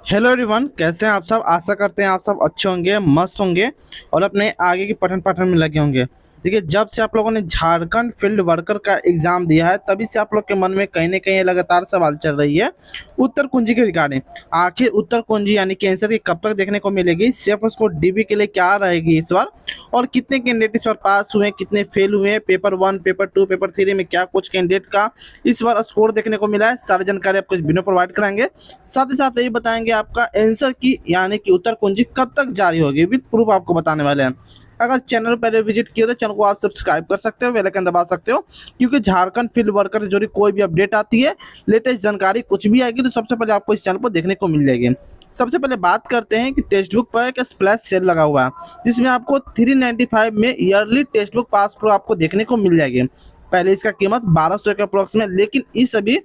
Hello everyone, कैसे हैं आप सब। आशा करते हैं आप सब अच्छे होंगे, मस्त होंगे और अपने आगे की पठन पाठन में लगे होंगे। देखिए, जब से आप लोगों ने झारखंड फील्ड वर्कर का एग्जाम दिया है तभी से आप लोग के मन में कहीं ना कहीं लगातार सवाल चल रही है उत्तर कुंजी के रिगार्डिंग। आखिर उत्तर कुंजी यानी कि आंसर की कब तक देखने को मिलेगी, सिर्फ उसको डीबी के लिए क्या रहेगी इस बार, और कितने कैंडिडेट इस बार पास हुए, कितने फेल हुए, पेपर 1, पेपर 2, पेपर 3 में क्या कुछ कैंडिडेट का इस बार स्कोर देखने को मिला है। सारी जानकारी आपको इस वीडियो प्रोवाइड कराएंगे। साथ ही साथ यही बताएंगे आपका आंसर की यानी कि उत्तर कुंजी कब तक जारी होगी, विद प्रूफ आपको बताने वाले हैं। अगर चैनल पहले विजिट किए तो चैनल को आप सब्सक्राइब कर सकते हो, बेल आइकन दबा सकते हो, क्योंकि झारखंड फील्ड वर्कर से जुड़ी कोई भी अपडेट आती है, लेटेस्ट जानकारी कुछ भी आएगी तो सबसे पहले आपको इस चैनल पर देखने को मिल जाएगी। सबसे पहले बात करते हैं कि टेक्स्ट बुक पर एक स्प्लैश सेल लगा हुआ है, जिसमें आपको 395 में yearly text book pass pro आपको देखने को मिल जाएगी। पहले इसका कीमत 1200 के अप्रोक्स में, लेकिन इस अभी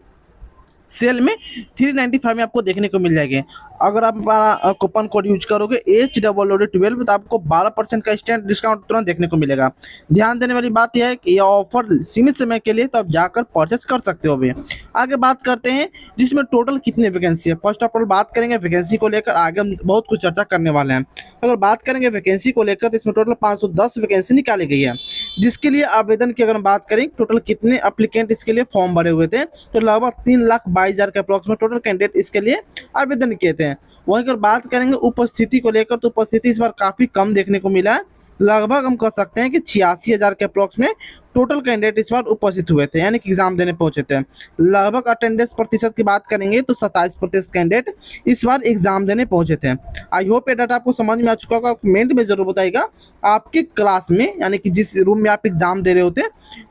सेल में 395 में आपको देखने को मिल जाएगी। अगर आप हमारा कूपन कोड यूज करोगे HOOD12 तो आपको 12% का इंस्टेंट डिस्काउंट तुरंत देखने को मिलेगा। ध्यान देने वाली बात यह है कि यह ऑफर सीमित समय के लिए, तो आप जाकर परचेस कर सकते हो भी। आगे बात करते हैं जिसमें टोटल कितनी वैकेंसी है। फर्स्ट ऑफ ऑल बात करेंगे वैकेंसी को लेकर, आगे हम बहुत कुछ चर्चा करने वाले हैं। अगर बात करेंगे वैकेंसी को लेकर तो इसमें टोटल 510 वैकेंसी निकाली गई है, जिसके लिए आवेदन की अगर हम बात करें टोटल कितने अप्लीकेंट इसके लिए फॉर्म भरे हुए थे, तो लगभग 3,22,000 के अप्रोक्स में टोटल कैंडिडेट इसके लिए आवेदन किए थे। वहीं अगर बात करेंगे उपस्थिति को लेकर तो उपस्थिति इस बार काफ़ी कम देखने को मिला है। लगभग हम कह सकते हैं कि 86,000 के अप्रोक्स में टोटल कैंडिडेट इस बार उपस्थित हुए थे, यानी कि एग्जाम देने पहुंचे थे। लगभग अटेंडेंस प्रतिशत की बात करेंगे तो 27% कैंडिडेट इस बार एग्जाम देने पहुंचे थे। आई होप ये डाटा आपको समझ में आ चुका होगा। कमेंट में जरूर बताइएगा आपके क्लास में यानी कि जिस रूम में आप एग्जाम दे रहे होते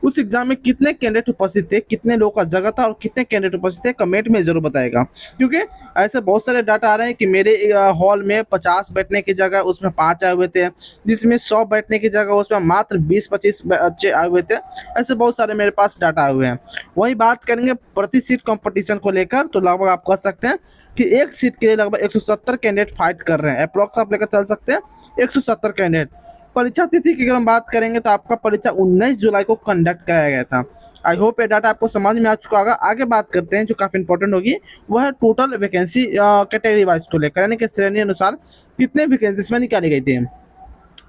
उस एग्जाम में कितने कैंडिडेट उपस्थित थे, कितने लोगों का जगह था और कितने कैंडिडेट उपस्थित थे, कमेंट में जरूर बताएगा। क्योंकि ऐसे बहुत सारे डाटा आ रहे हैं कि मेरे हॉल में 50 बैठने की जगह उसमें 5 आए हुए थे, जिसमें 100 बैठने की जगह उसमें मात्र 20-25 बच्चे आए हुए थे। ऐसे बहुत सारे मेरे पास डाटा आए हुए हैं। वही बात करेंगे प्रति सीट कंपटीशन को लेकर, तो लगभग आप कह सकते हैं कि एक सीट के लिए लगभग 170 कैंडिडेट फाइट कर रहे हैं। अप्रोक्स आप लेकर चल सकते हैं 170 कैंडिडेट। परीक्षा तिथि की अगर हम बात करेंगे तो आपका परीक्षा 19 जुलाई को कंडक्ट कराया गया था। आई होप ये डाटा आपको समझ में आ चुका होगा। आगे बात करते हैं जो काफ़ी इंपॉर्टेंट होगी, वह है टोटल वैकेंसी कैटेगरी वाइज को लेकर, यानी कि श्रेणी अनुसार कितने वैकेंसी इसमें निकाली गई थी।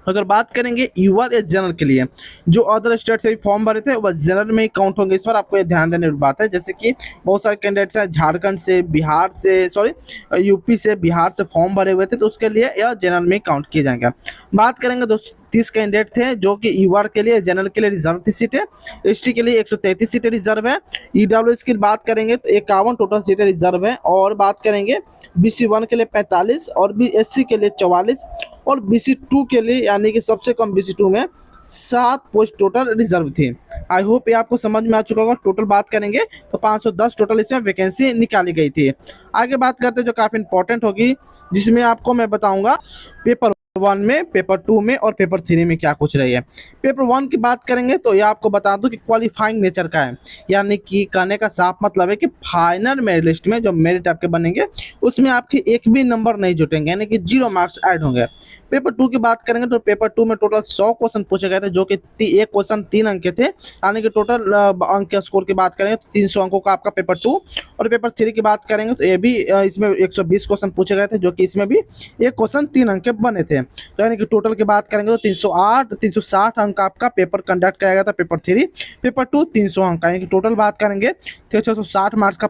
अगर बात करेंगे यूआर या जनरल के लिए, जो अदर स्टेट से फॉर्म भरे थे वह जनरल में ही काउंट होंगे। इस पर आपको ये ध्यान देने की बात है, जैसे कि बहुत सारे कैंडिडेट्स हैं झारखंड से, बिहार से, सॉरी यूपी से, बिहार से फॉर्म भरे हुए थे, तो उसके लिए यह जनरल में काउंट किए जाएंगे। बात करेंगे दोस्तों 30 कैंडिडेट थे जो कि यूआर के लिए, जनरल के लिए रिजर्व थी सीटें, एसटी के लिए 133 सीटें रिजर्व है, ईडब्ल्यूएस की बात करेंगे तो 51 टोटल सीटें रिजर्व है, और बात करेंगे बीसी 1 के लिए 45 और बीएससी के लिए 44 और बीसी 2 के लिए यानी कि सबसे कम बीसी 2 में 7 पोस्ट टोटल रिजर्व थी। आई होप ये आपको समझ में आ चुका होगा। टोटल बात करेंगे तो 510 टोटल इसमें वैकेंसी निकाली गई थी। आगे बात करते हैं जो काफ़ी इंपॉर्टेंट होगी, जिसमें आपको मैं बताऊंगा पेपर 1 में, पेपर 2 में और पेपर 3 में क्या कुछ रही है। पेपर 1 की बात करेंगे तो ये आपको बता दूं कि क्वालिफाइंग नेचर का है, यानी कि कहने का साफ मतलब है कि फाइनल मेरिट लिस्ट में जो मेरिट आपके बनेंगे उसमें आपके एक भी नंबर नहीं जुटेंगे, यानी कि 0 मार्क्स ऐड होंगे। पेपर 2 की बात करेंगे तो पेपर 2 में टोटल 100 क्वेश्चन पूछे गए थे, जो कि एक क्वेश्चन 3 अंक के थे, यानी कि टोटल अंक के स्कोर की बात करेंगे तो 300 अंकों का आपका पेपर 2। और पेपर 3 की बात करेंगे तो ये भी इसमें 120 क्वेश्चन पूछे गए थे, जो कि इसमें भी एक क्वेश्चन 3 अंक के बने थे। तो यानी कि टोटल की बात करेंगे तो 360 अंक आपका पेपर कंडक्ट कराया गया था पेपर 3। पेपर 2 300 अंक का, यानी कि टोटल बात करेंगे तो 660 मार्क्स का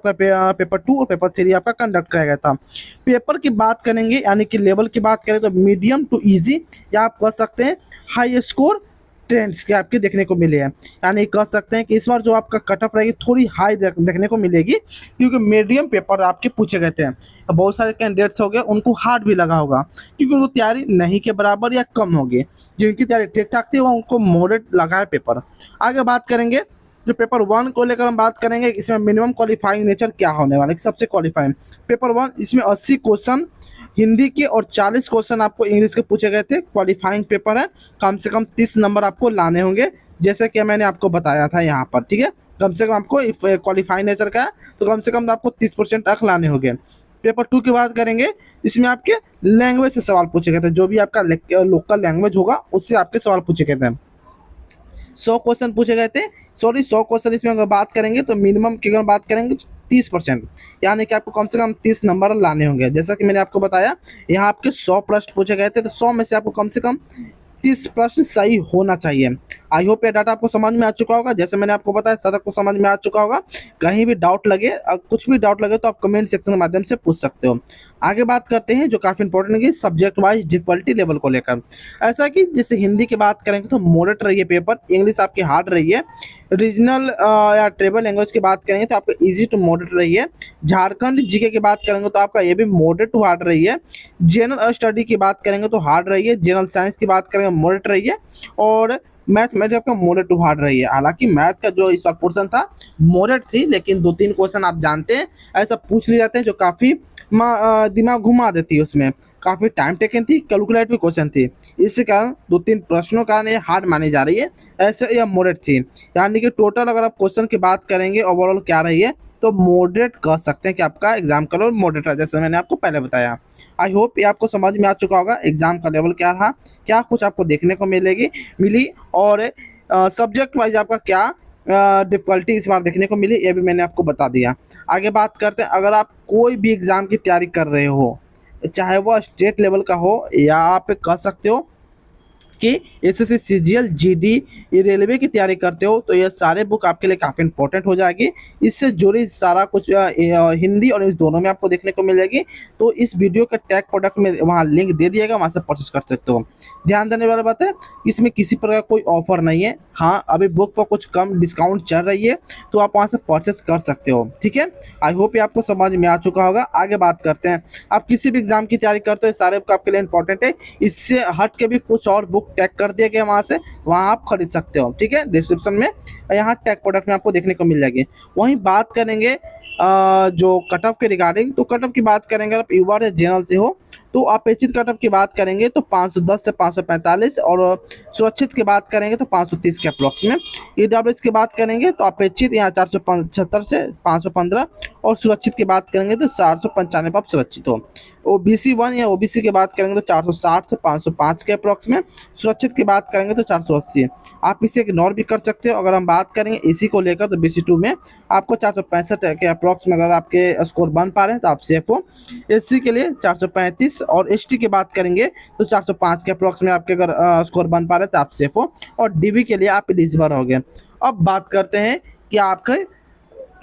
पेपर 2 और पेपर 3 आपका कंडक्ट कराया गया था। पेपर की बात करेंगे यानी कि लेवल की बात करें तो मीडियम टू ईजी, या आप कह सकते हैं हाई स्कोर ट्रेंड्स के आपके देखने को मिले हैं। यानी कह सकते हैं कि इस बार जो आपका कट ऑफ रहेगी थोड़ी हाई देखने को मिलेगी, क्योंकि मीडियम पेपर आपके पूछे गए थे। बहुत सारे कैंडिडेट्स हो गए उनको हार्ड भी लगा होगा, क्योंकि उनको तैयारी नहीं के बराबर या कम होगी। जिनकी तैयारी ठीक ठाक थी वो उनको मॉडरेट लगा है पेपर। आगे बात करेंगे जो पेपर 1 को लेकर हम बात करेंगे, इसमें मिनिमम क्वालिफाइंग नेचर क्या होने वाला है। सबसे क्वालिफाइंग पेपर 1, इसमें 80 क्वेश्चन हिंदी के और 40 क्वेश्चन आपको इंग्लिश के पूछे गए थे। क्वालिफाइंग पेपर है, कम से कम 30 नंबर आपको लाने होंगे, जैसे कि मैंने आपको बताया था यहाँ पर, ठीक है। कम से कम आपको क्वालिफाइंग नेचर का है तो कम से कम आपको 30% अंक लाने होंगे। पेपर 2 की बात करेंगे, इसमें आपके लैंग्वेज से सवाल पूछे गए थे, जो भी आपका लोकल लैंग्वेज होगा उससे आपके सवाल पूछे गए थे। 100 क्वेश्चन पूछे गए थे, सॉरी 100 क्वेश्चन इसमें अगर बात करेंगे तो मिनिमम की अगर बात करेंगे 30%, यानी कि आपको कम से कम 30 नंबर लाने होंगे। जैसा कि मैंने आपको बताया, यहाँ आपके 100 प्रश्न पूछे गए थे, तो 100 में से आपको कम से कम 30 प्रश्न सही होना चाहिए। आई होप ये डाटा आपको समझ में आ चुका होगा। जैसे मैंने आपको बताया, सारा कुछ समझ में आ चुका होगा। कहीं भी डाउट लगे, कुछ भी डाउट लगे तो आप कमेंट सेक्शन के माध्यम से पूछ सकते हो। आगे बात करते हैं जो काफ़ी इंपॉर्टेंट है, सब्जेक्ट वाइज डिफिकल्टी लेवल को लेकर। ऐसा कि जैसे हिंदी की बात करेंगे तो मॉडरेट रही है पेपर, इंग्लिश आपकी हार्ड रही है, रीजनल या ट्राइबल लैंग्वेज की बात करेंगे तो आपका इजी टू मॉडरेट रही है, झारखंड जीके की बात करेंगे तो आपका ये भी मॉडरेट टू हार्ड रही है, जनरल स्टडी की बात करेंगे तो हार्ड रही है, जनरल साइंस की बात करेंगे मॉडरेट रही है, और मैथमेटिक्स आपका मॉडरेट टू हार्ड रही है। हालांकि मैथ का जो इस बार पोर्शन था मॉडरेट थी, लेकिन 2-3 क्वेश्चन आप जानते हैं ऐसा पूछ लिए जाते हैं जो काफ़ी दिमाग घुमा देती है, उसमें काफ़ी टाइम टेकन थी, कैलकुलेट भी क्वेश्चन थी, इसी कारण 2-3 प्रश्नों के कारण ये हार्ड मानी जा रही है। ऐसे यह मॉडरेट थी, यानी कि टोटल अगर आप क्वेश्चन की बात करेंगे ओवरऑल क्या रही है, तो मॉडरेट कह सकते हैं कि आपका एग्जाम का लेवल मॉडरेट है, जैसे मैंने आपको पहले बताया। आई होप ये आपको समझ में आ चुका होगा एग्जाम का लेवल क्या रहा, क्या कुछ आपको देखने को मिली, और सब्जेक्ट वाइज आपका क्या डिफ़िकल्टी इस बार देखने को मिली, ये भी मैंने आपको बता दिया। आगे बात करते हैं, अगर आप कोई भी एग्ज़ाम की तैयारी कर रहे हो, चाहे वह स्टेट लेवल का हो या आप कह सकते हो कि एसएससी सीजीएल जीडी ये रेलवे की तैयारी करते हो, तो ये सारे बुक आपके लिए काफ़ी इंपॉर्टेंट हो जाएगी। इससे जुड़ी सारा कुछ हिंदी और इंग्लिश दोनों में आपको देखने को मिल जाएगी। तो इस वीडियो के टैग प्रोडक्ट में वहाँ लिंक दे दिएगा, वहाँ से परचेस कर सकते हो। ध्यान देने वाली बात है, इसमें किसी प्रकार का कोई ऑफर नहीं है। हाँ, अभी बुक पर कुछ कम डिस्काउंट चल रही है, तो आप वहाँ से परचेस कर सकते हो। ठीक है, आई होप ये आपको समझ में आ चुका होगा। आगे बात करते हैं, आप किसी भी एग्जाम की तैयारी करते हो, सारे बुक आपके लिए इंपॉर्टेंट है। इससे हट के भी कुछ और बुक टैग कर दिया गया वहाँ से, वहाँ आप खरीद सकते हो। ठीक है, डिस्क्रिप्शन में यहाँ टैग प्रोडक्ट में आपको देखने को मिल जाएगी। वहीं बात करेंगे जो कट ऑफ के रिगार्डिंग, तो कट ऑफ की बात करेंगे, आप यूआर या जनरल से हो तो अपेक्षित कट ऑफ की बात करेंगे तो 510 से 545, और सुरक्षित की बात करेंगे तो 530 के अप्रॉक्स में। ईडब्ल्यूएस की बात करेंगे तो अपेक्षित यहाँ 475 से 515, और सुरक्षित की बात करेंगे तो 495 पर आप सुरक्षित हो। ओबीसी 1 या ओबीसी की बात करेंगे तो 460 से 505 के अप्रॉक्स में। सुरक्षित की बात करेंगे तो 480। आप इसे इग्नोर भी कर सकते हो। अगर हम बात करेंगे इसी को लेकर तो BC2 में आपको 465 के अप्रॉक्स में अगर आपके स्कोर बन पा रहे हैं तो आप सेफ हो। एससी के लिए 435, और एसटी की बात करेंगे तो 405 के अप्रॉक्स में आपके अगर स्कोर बन पा रहे हैं तो आप सेफ हो, और डीवी के लिए आप एलिजिबल हो गए। अब बात करते हैं कि आपके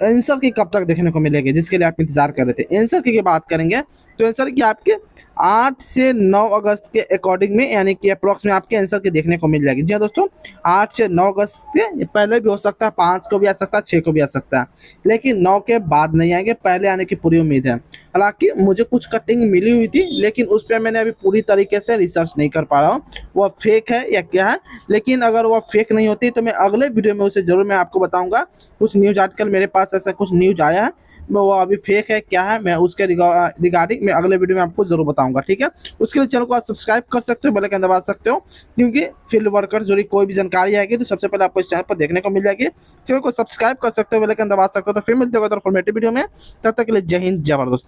आंसर की कब तक देखने को मिलेगी, जिसके लिए आप इंतजार कर रहे थे। आंसर की बात करेंगे तो आंसर की आपके 8 से 9 अगस्त के अकॉर्डिंग में, यानी कि अप्रॉक्स में आपके आंसर की देखने को मिल जाएगी। जी हाँ दोस्तों, 8 से 9 अगस्त से पहले भी हो सकता है, 5 को भी आ सकता है, 6 को भी आ सकता है, लेकिन 9 के बाद नहीं आएंगे, पहले आने की पूरी उम्मीद है। हालांकि मुझे कुछ कटिंग मिली हुई थी, लेकिन उस पर मैंने अभी पूरी तरीके से रिसर्च नहीं कर पा रहा हूँ वह फेक है या क्या है। लेकिन अगर वह फेक नहीं होती तो मैं अगले वीडियो में उसे ज़रूर मैं आपको बताऊँगा। कुछ न्यूज़ आर्टिकल मेरे पास ऐसा कुछ न्यूज़ आया है, मैं वो अभी फेक है क्या है, मैं उसके रिगार्डिंग मैं अगले वीडियो में आपको जरूर बताऊंगा। ठीक है, उसके लिए चैनल को आप सब्सक्राइब कर सकते हो, बेल आइकन दबा सकते हो, क्योंकि फील्ड वर्कर जुड़ी कोई भी जानकारी आएगी तो सबसे पहले आपको इस चैनल पर देखने को मिल जाएगी। चैनल को सब्सक्राइब कर सकते हो, बेल आइकन दबा सकते हो। तो फिर मिलते हो इन्फॉर्मेटिव वीडियो में, तब तक के लिए जय हिंद, जय भारत दोस्तों।